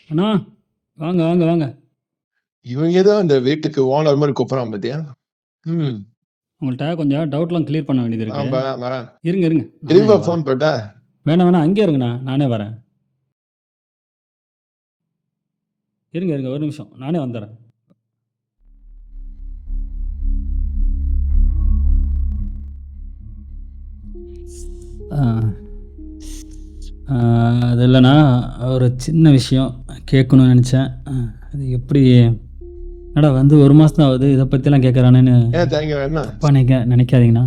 அண்ணா! வாங்க, வாங்க, வாங்க. இவங்க தான் அந்த வீட்டுக்கு ஓனர் மாரி கூப்பிடுறான் பாத்தியா? ம். உங்கள்ட்ட கொஞ்சம் டவுட்லாம் கிளியர் பண்ண வேண்டியது இருக்கு. வரேன். இருங்க, இருங்க. எதுக்குப்பா வரேன். ஃபோன் போட்ட? வேணாம், வேணாம். அங்கேயே இருங்கண்ணா. நானே வரேன். இருங்க, இருங்க. ஒரு நிமிஷம். நானே வந்துர்றேன். அது இல்லைண்ணா, ஒரு சின்ன விஷயம் கேட்கணும்னு நெனச்சேன். அது எப்படி என்னடா வந்து 1 மாசம் தான் ஆகுது. இத பத்திலாம் கேட்குறானேன்னு ஏன் தேங்க் என்ன? தப்பா நினைக்காதீங்கண்ணா.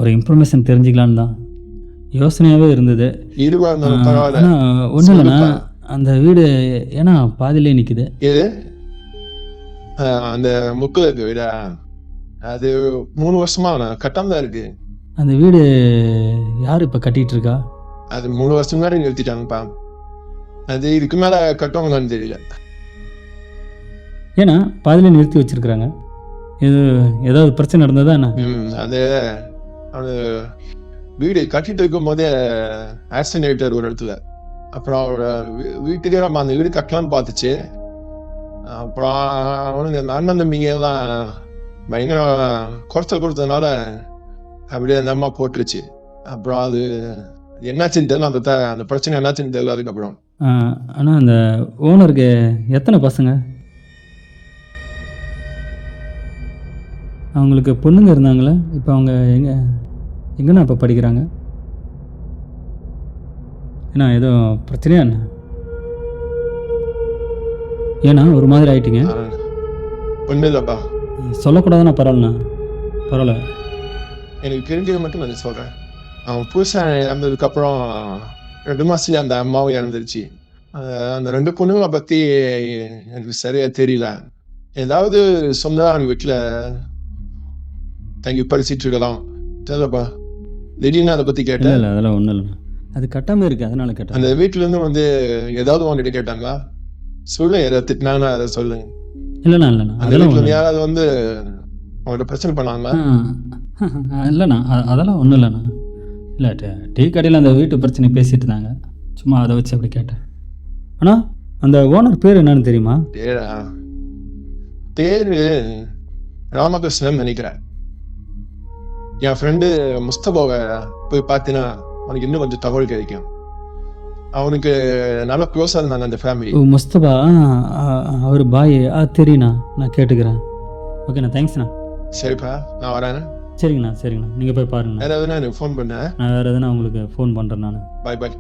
ஒரு இன்ஃபர்மேஷன் தெரிஞ்சுக்கலான்னு தான். யோசனையாவே இருந்தது. இருவா இருந்தாலும் பரவாயில்ல. ஆனா ஒண்ணும் இல்லைண்ணா, சொல்லுப்பா. அந்த வீடு ஏன்னா பாதியிலே நிக்குது. எது? அந்த முக்குல இருக்க வீடா? அது 3 வருஷமா கட்டாம தான் இருக்கு. அந்த வீடு யாரு இப்ப கட்டிட்டு இருக்கா? அது 3 வருஷம் முன்னாடி நிறுத்திட்டாங்கப்பா. அது இதுக்கு மேல கட்டுவாங்களான்னு தெரியல. ஏன்னா பாதியிலே நிறுத்தி வச்சிருக்காங்க. இது ஏதாவது பிரச்சனை நடந்ததா என்ன? அது அந்த வீடு கட்டிட்டு இருக்கும் போதே ஆக்சிடென்ட் ஒரு இடத்துல. அப்புறம் அவரோட வீட்டுக்கே நம்ம அந்த வீடு கட்டலாம்னு பார்த்துச்சு. அப்புறம் அவனுங்க அந்த அண்ணன் தம்பிங்க எல்லாம் பயங்கர குறைச்சல் கொடுத்ததுனால அப்படியே அந்த அம்மா போட்டுருச்சு. அப்புறம் அது என்னாச்சுன்னு தெரியல. அந்த பிரச்சனை என்னாச்சுன்னு தெரியல. அதுக்கப்புறம் ஆனா அந்த ஓனருக்கு எத்தனை பசங்க? அவங்களுக்கு பொண்ணுங்க இருந்தாங்களே, இப்போ அவங்க எங்கண்ணா இப்போ படிக்கிறாங்க? ஏன்னா எதுவும் பிரச்சனையா என்ன? ஏண்ணா ஒரு மாதிரி ஆயிட்டீங்க? ஒன்றும் இல்லைப்பா. சொல்லக்கூடாதுன்னா பரவாயில்லண்ணா. பரவாயில்ல. எனக்கு தெரிஞ்சது மட்டும் நான் சொல்கிறேன். அவன் புதுசாக இறந்ததுக்கப்புறம் 2 மாதத்துல அந்த அம்மாவும் இறந்துருச்சு. அந்த 2 பொண்ணுங்களை பற்றி எனக்கு சரியாக தெரியல. ஏதாவது சொன்னா அவங்க வீட்டில் தங்கி படிச்சுட்டு இருக்கலாம். தெரியலப்பா. திடீர்னு அதை பற்றி கேட்டேன். இல்லை அதெல்லாம் ஒன்றும் இல்லைண்ணா. அது கட்டாமல் இருக்குது, அதனால கேட்டேன். அந்த வீட்டிலேருந்து வந்து ஏதாவது உங்ககிட்ட கேட்டாங்களா? சொல்லு, ஏதாவது திட்டினாங்கன்னா அதை சொல்லுங்க. இல்லைண்ணா அந்த வீட்டில் யாராவது வந்து அவங்கள்ட்ட பிரச்சனை பண்ணாங்களா? இல்லைண்ணா அதெல்லாம் ஒன்றும் இல்லைண்ணா. இல்லை டீ கடையில் அந்த வீட்டு பிரச்சனை பேசிட்டு இருந்தாங்க. சும்மா அதை வச்சு அப்படி கேட்டேன். ஆனால் அந்த ஓனர் பேர் என்னன்னு தெரியுமா? பேரு ராமகிருஷ்ணன் நினைக்கிறேன். என் ஃப்ரெண்டு முஸ்தபாவை போய் பார்த்தீங்கன்னா அவனுக்கு இன்னும் கொஞ்சம் தகவல் கிடைக்கும். அவனுக்கு நல்ல க்ளோஸாக இருந்தாங்க அந்த ஃபேமிலி. முஸ்தபா அவர் பாய். தெரியுண்ணா, நான் கேட்டுக்கிறேன். ஓகேண்ணா, தேங்க்ஸ்ண்ணா. சரிப்பா, நான் வரேன். சரிங்கண்ணா, சரிங்கண்ணா. நீங்கள் போய் பாருங்கண்ணா. வேறு எதுனா எனக்கு ஃபோன் பண்ணேன். நான் வேறு எதுனா உங்களுக்கு ஃபோன் பண்ணுறேன் நான். பாய் பாய்.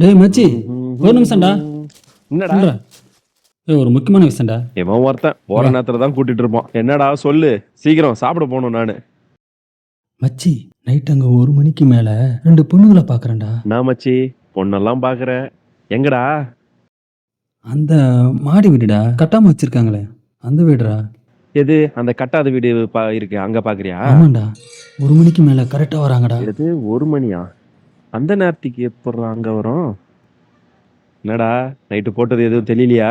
டேய் மச்சி, ஒரு நிமிஷம்டா. என்னடா சொல்றா. ஒரு முக்கியமான விஷயம்டா. இவன் ஒருத்தன் போற நேரத்துல தான் கூட்டிட்டு இருப்பான். என்னடா சொல்லு, சீக்கிரம் சாப்பிட போகணும் நானு. மச்சி, நைட் அங்கே 1 மணிக்கு மேலே 2 பொண்ணுங்களை பார்க்குறேன்டா. நான் மச்சி பொண்ணெல்லாம் பாக்குற எங்கடா? அந்த மாடி வீடுடா, கட்டாமல் வச்சிருக்காங்களே அந்த வீடுடா. எது அந்த கட்டாத வீடு இருக்கு அங்க பாக்குறியா? ஆமாண்டா, 1 மணிக்கு மேலே கரெக்டாக வராங்கடா. எது 1 மணியா? அந்த நேரத்துக்கு எப்போ அங்க வரும்? என்னடா நைட்டு போட்டது எதுவும் தெரியலையா?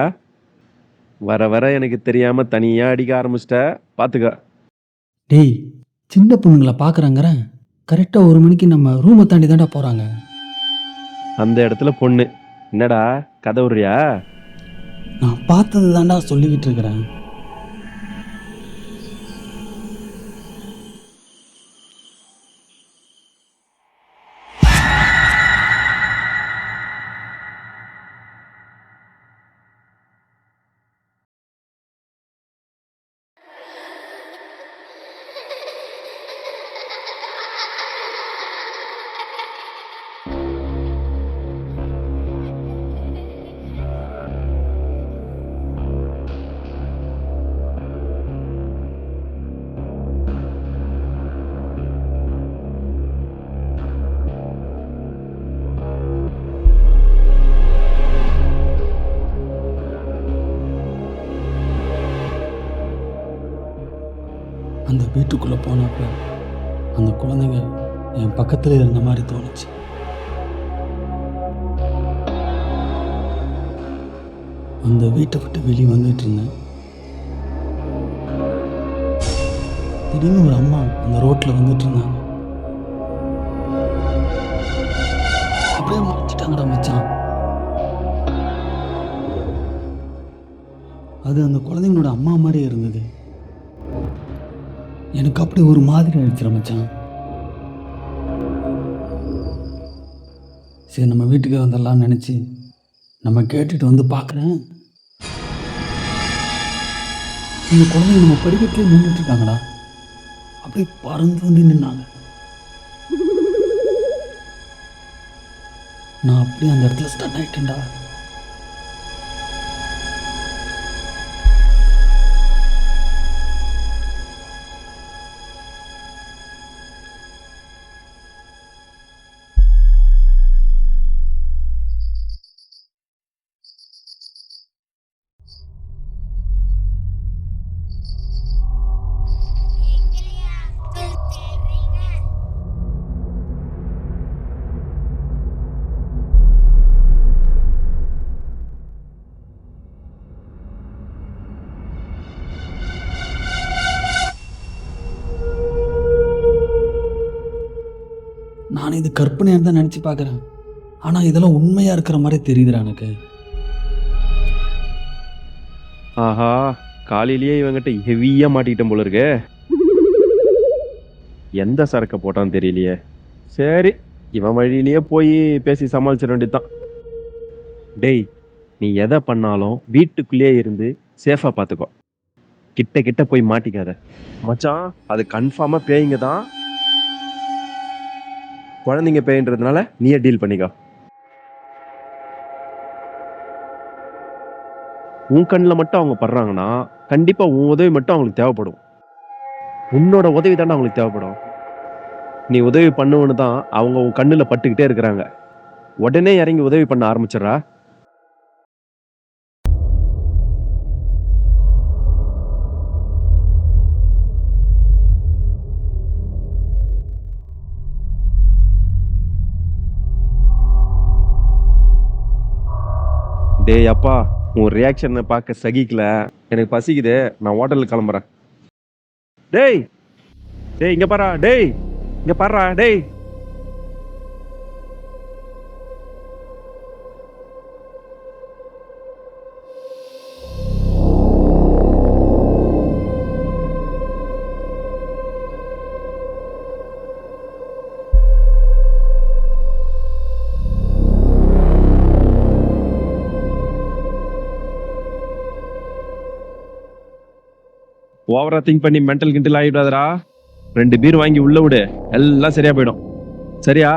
வர வர எனக்கு தெரியாம தனியா அடிக்க ஆரம்பிச்சிட்ட, பாத்துக்க. டேய், சின்ன பொண்ணுங்களை பார்க்குறாங்கிறேன், கரெக்டாக 1 மணிக்கு நம்ம ரூமை தாண்டி தாண்டா போகிறாங்க. அந்த இடத்துல பொண்ணு. என்னடா கதை விடுறியா? நான் பார்த்தது தாண்டா சொல்லிக்கிட்டு இருக்கிறேன். அந்த வீட்டுக்குள்ளே போனப்ப அந்த குழந்தைங்க என் பக்கத்தில் இருந்த மாதிரி தோணுச்சு. அந்த வீட்டை விட்டு வெளியே வந்துட்டு இருந்தேன். திடீர்னு ஒரு அம்மா அந்த ரோட்டில் வந்துட்டு இருந்தாங்க. அப்படியே மறைச்சிட்டாங்கடா மச்சான். அது அந்த குழந்தைங்களோட அம்மா மாதிரி இருந்தது. எனக்கு அப்படி ஒரு மாதிரி ஆயிடுச்சு மச்சான். சரி நம்ம வீட்டுக்கு வந்துடலாம்னு நினச்சி நம்ம கேட்டுட்டு வந்து பார்க்குறேன், இந்த குழந்தைங்க நம்ம படிக்கட்டிலே நின்றுட்டு இருக்காங்கடா. அப்படியே பறந்து வந்து நின்னாங்க. நான் அப்படியே அந்த இடத்துல ஸ்டன் ஆகிட்டேன்டா. நான் இது கற்பனையாக தான் நினச்சி பார்க்குறேன், ஆனால் இதெல்லாம் உண்மையாக இருக்கிற மாதிரி தெரியுதுடா எனக்கு. ஆஹா, காலையிலேயே இவங்கிட்ட ஹெவியா மாட்டிக்கிட்டேன் போல இருக்கே. எந்த சரக்கை போட்டான்னு தெரியலையே. சரி, இவன் வழியிலேயே போய் பேசி சமாளிச்சிட வேண்டியதுதான். டேய், நீ எதை பண்ணாலும் வீட்டுக்குள்ளேயே இருந்து சேஃபா பார்த்துக்கோ. கிட்ட கிட்ட போய் மாட்டிக்காத மச்சான். அது கன்ஃபார்மா பேய்ங்க தான். குழந்தைங்க பேயின்றதுனால நீயே டீல் பண்ணிக்கோ. உன் கண்ணில் மட்டும் அவங்க படுறாங்கன்னா கண்டிப்பா உன் உதவி மட்டும் அவங்களுக்கு தேவைப்படும். உன்னோட உதவி தானே அவங்களுக்கு தேவைப்படும். நீ உதவி பண்ணுவன்னு தான் அவங்க உன் கண்ணுல பட்டுக்கிட்டே இருக்கிறாங்க. உடனே இறங்கி உதவி பண்ண ஆரம்பிச்சிடறா. டேய் அப்பா, உன் ரியாக்ஷனை பார்க்க சகிக்கல. எனக்கு பசிக்குது, நான் ஹோட்டலுக்கு கிளம்புறேன். டேய் டேய் இங்க பாரா, டேய் இங்க பாரா, டேய். ஓவரா திங்க் பண்ணி மென்டல் கிண்டல் ஆகிடாதரா. 2 பீர் வாங்கி உள்ள விடு, எல்லாம் சரியா போயிடும். சரியா?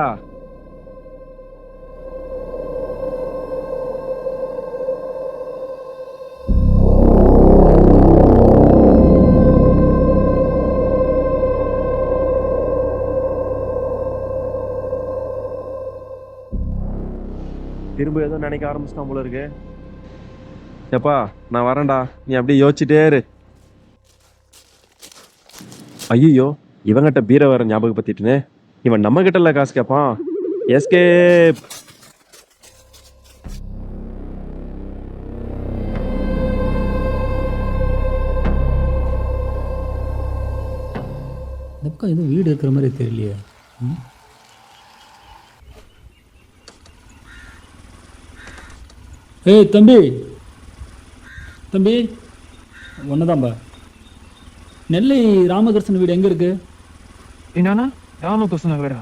பாபு ஏதோ நினைக்க ஆரம்பிச்சிட்டான் போல இருக்கு. ஏப்பா நான் வரேன்டா, நீ அப்படியே யோசிச்சுட்டே இரு. ஐயோ இவங்கிட்ட பீரை வேற ஞாபகப்படுத்திட்டுனே, இவன் நம்ம கிட்ட இல்ல காசு கேட்பான். எஸ்கேப். இந்த பக்கம் எதுவும் வீடு இருக்கிற மாதிரி தெரியலையே. ம்? ஏய் தம்பி, தம்பி ஒன்றுதான்பா. நெல்லை ராமகிருஷ்ணன் வீடு எங்கே இருக்கு? என்னன்னா ராமகிருஷ்ணன் வீடா?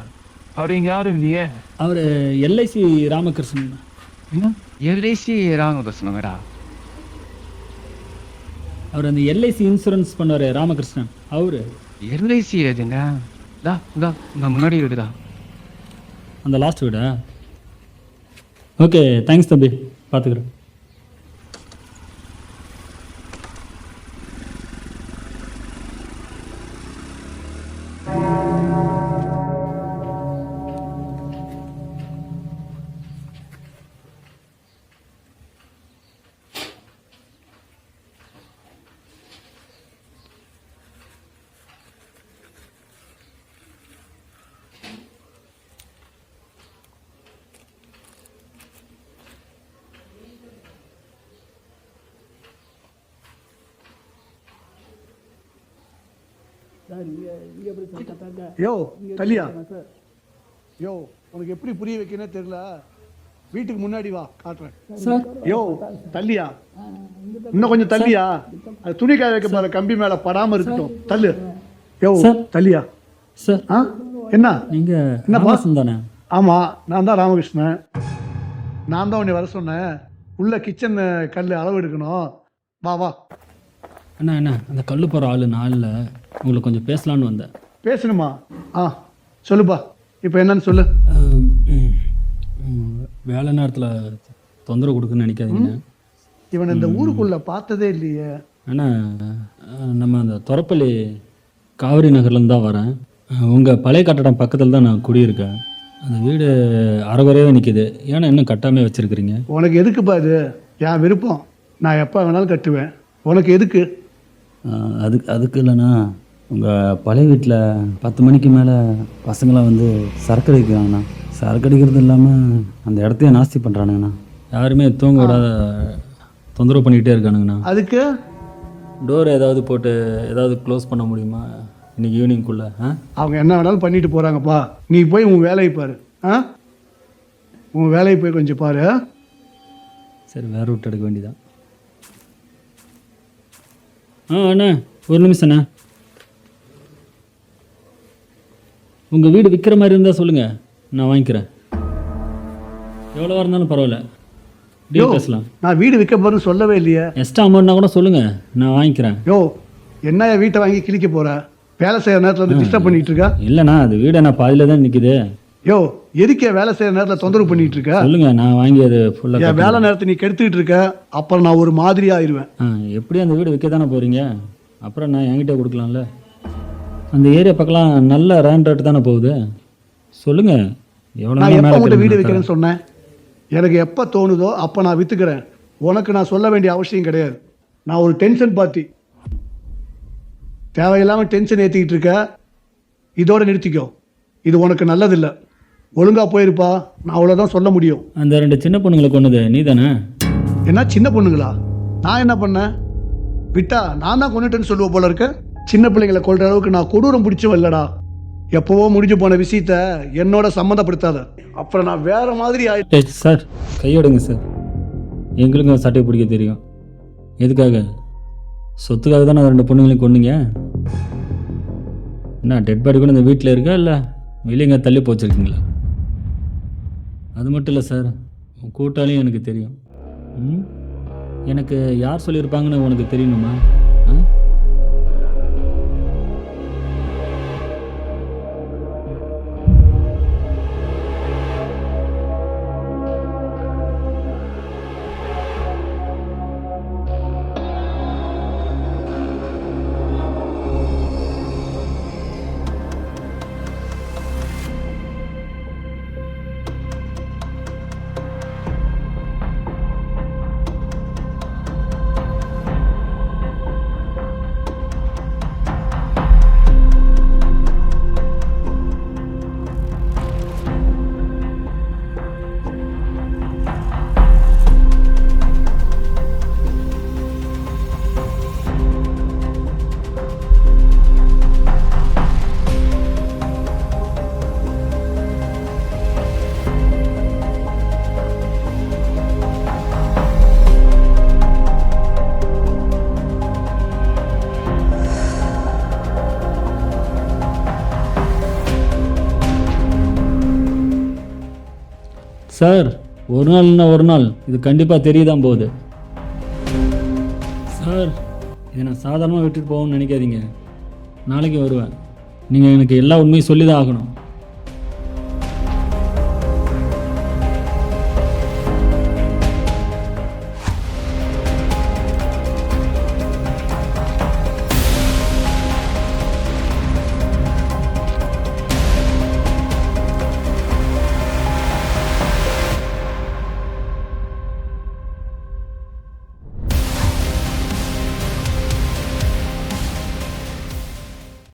அவர் இங்க யாரும் இல்லையே. அவர் எல்ஐசி ராமகிருஷ்ணன். என்ன எல்ஐசி ராமகிருஷ்ணன் வீடா? அவர் அந்த எல்ஐசி இன்சூரன்ஸ் பண்ணுவார் ராமகிருஷ்ணன். அவரு எல்ஐசி எதுங்க? இங்க முன்னாடி வீடுதா. அந்த லாஸ்ட் வீடா? ஓகே தேங்க்ஸ் தம்பி, பார்த்துக்குறேன். யோ தலியா, யோ உனக்கு எப்படி புரிய வைக்கனே தெரியல. வீட்டுக்கு முன்னாடி வா, காட்டுறேன். சார் யோ தள்ளியா, இன்னும் கொஞ்சம் தள்ளியா. அது துணி காய வைக்க போற கம்பி மேல படாம இருக்கட்டும். தள்ளு. யோ சார். தள்ளியா. சார் ஆ என்ன நீங்கள் என்னப்பா? ராமகிருஷ்ணன் தானே? ஆமா, நான் தான் ராமகிருஷ்ணன். நான் தான் உன்னை வர சொன்னேன். உள்ள கிச்சன் கல் அளவு எடுக்கணும். வா வா. அண்ணா அண்ணா, அந்த கல் போகிற ஆள் நாளில் உங்களை கொஞ்சம் பேசலான்னு வந்தேன். பேசணுமா? ஆ சொல்லுப்பா, இப்போ என்னன்னு சொல்லு. வேலை நேரத்தில் தொந்தரவு கொடுக்குன்னு நினைக்காதீங்க. இவன் இந்த ஊருக்குள்ள பார்த்ததே இல்லையே. அண்ணா நம்ம அந்த தொரப்பள்ளி காவிரி நகர்லேருந்து தான் வரேன். உங்கள் பழைய கட்டடம் பக்கத்தில் தான் நான் குடியிருக்கேன். அந்த வீடு அறகுறையாக நிற்கிது. ஏன்னா இன்னும் கட்டாமே வச்சுருக்கிறீங்க? உனக்கு எதுக்குப்பா இது? என் விருப்பம், நான் எப்போ வேணாலும் கட்டுவேன். உனக்கு எதுக்கு? அதுக்கு இல்லைண்ணா, உங்கள் பழைய வீட்டில் 10 மணிக்கு மேலே பசங்களாம் வந்து சரக்கு அடிக்கிறாங்கண்ணா. சரக்கு அடிக்கிறது இல்லாமல் அந்த இடத்தையே நாஸ்தி பண்ணுறானுங்கண்ணா. யாருமே தூங்க விடாத தொந்தரவு பண்ணிக்கிட்டே இருக்கானுங்கண்ணா. அதுக்கு டோர் ஏதாவது போட்டு ஏதாவது க்ளோஸ் பண்ண முடியுமா இன்னைக்கு ஈவினிங்குள்ளே? அவங்க என்ன வேணாலும் பண்ணிட்டு போகிறாங்கப்பா. நீ போய் உன் வேலையை பாரு. உன் வேலையை போய் கொஞ்சம் பாரு. சரி, வேறு ரூட் எடுக்க வேண்டியதான். அண்ணா ஒரு நிமிஷம்ண்ணா. உங்கள் வீடு விற்கிற மாதிரி இருந்தால் சொல்லுங்கள், நான் வாங்கிக்கிறேன். எவ்வளோவா இருந்தாலும் பரவாயில்ல, டீல் பேசலாம். நான் வீடு விற்க போறேன்னு சொல்லவே இல்லையே. எக்ஸ்ட்ரா அமௌண்ட்னா கூட சொல்லுங்கள், நான் வாங்கிக்கிறேன். யோ என்ன வீட்டை வாங்கி கிழிக்க போற? வேலை செய்கிற நேரத்தில் வந்து டிஸ்டர்ப் பண்ணிட்டு இருக்கா? இல்லைண்ணா, அது வீடு நான் பாதியில் தான் நிற்குது. யோ எதுக்கே வேலை செய்கிற நேரத்தில் தொந்தரவு பண்ணிட்டு இருக்க? சொல்லுங்கள், நான் வாங்கி அது ஃபுல்லாக. என் வேலை நேரத்தை நீ கெடுத்துக்கிட்டு இருக்க. அப்புறம் நான் ஒரு மாதிரி ஆயிடுவேன். எப்படி அந்த வீடு விற்க தானே போகிறீங்க, அப்புறம் நான் என்கிட்ட கொடுக்கலாம்ல. அந்த ஏரியா பக்கலாம் நல்ல ரேண்ட் ரேட்டு தானே போகுது. சொல்லுங்கள், நான் எப்போ உங்கள்கிட்ட வீடு எவ்வளோ விற்கிறேன்னு சொன்னேன்? எனக்கு எப்போ தோணுதோ அப்போ நான் விற்றுக்கிறேன். உனக்கு நான் சொல்ல வேண்டிய அவசியம் கிடையாது. நான் ஒரு டென்ஷன் பார்ட்டி. தேவையில்லாமல் டென்ஷன் ஏற்றிக்கிட்டு இருக்க. இதோட நிறுத்திக்கோ. இது உனக்கு நல்லதில்லை. ஒழுங்கா போயிருப்பா. நான் அவ்வளோதான் சொல்ல முடியும். அந்த 2 சின்ன பொண்ணுங்களை கொண்டது நீ தானே? என்ன சின்ன பொண்ணுங்களா? நான் என்ன பண்ணேன்? விட்டா நான் தான் கொண்டுட்டேன்னு சொல்லுவ போல இருக்க. சின்ன பிள்ளைங்களை கொள்ற அளவுக்கு நான் கொடூரம் பிடிச்சவன் இல்லடா. எப்போவோ முடிஞ்சு போன விஷயத்த என்னோட சம்மந்தப்படுத்தாத. அப்புறம் நான் வேற மாதிரி ஆயிட்டேன். சார் கையோடுங்க சார், எங்களுக்கும் சட்டை பிடிக்க தெரியும். எதுக்காக? சொத்துக்காக தானே 2 பொண்ணுங்களையும் கொண்டீங்க. என்ன டெட் பாடி கூட இந்த வீட்டில் இருக்கா இல்லை வெளியங்க தள்ளி போச்சிருக்கீங்களா? அது மட்டும் இல்லை சார், உன் கூட்டாளியும் எனக்கு தெரியும். எனக்கு யார் சொல்லியிருப்பாங்கன்னு உனக்கு தெரியணுமா? சார் ஒரு நாள்னா ஒரு நாள் இது கண்டிப்பாக தெரியதான் போகுது சார். இதை நான் சாதாரணமாக விட்டுட்டு போகணும்னு நினைக்காதீங்க. நாளைக்கு வருவேன். நீங்கள் எனக்கு எல்லா உண்மையும் சொல்லி தான் ஆகணும்.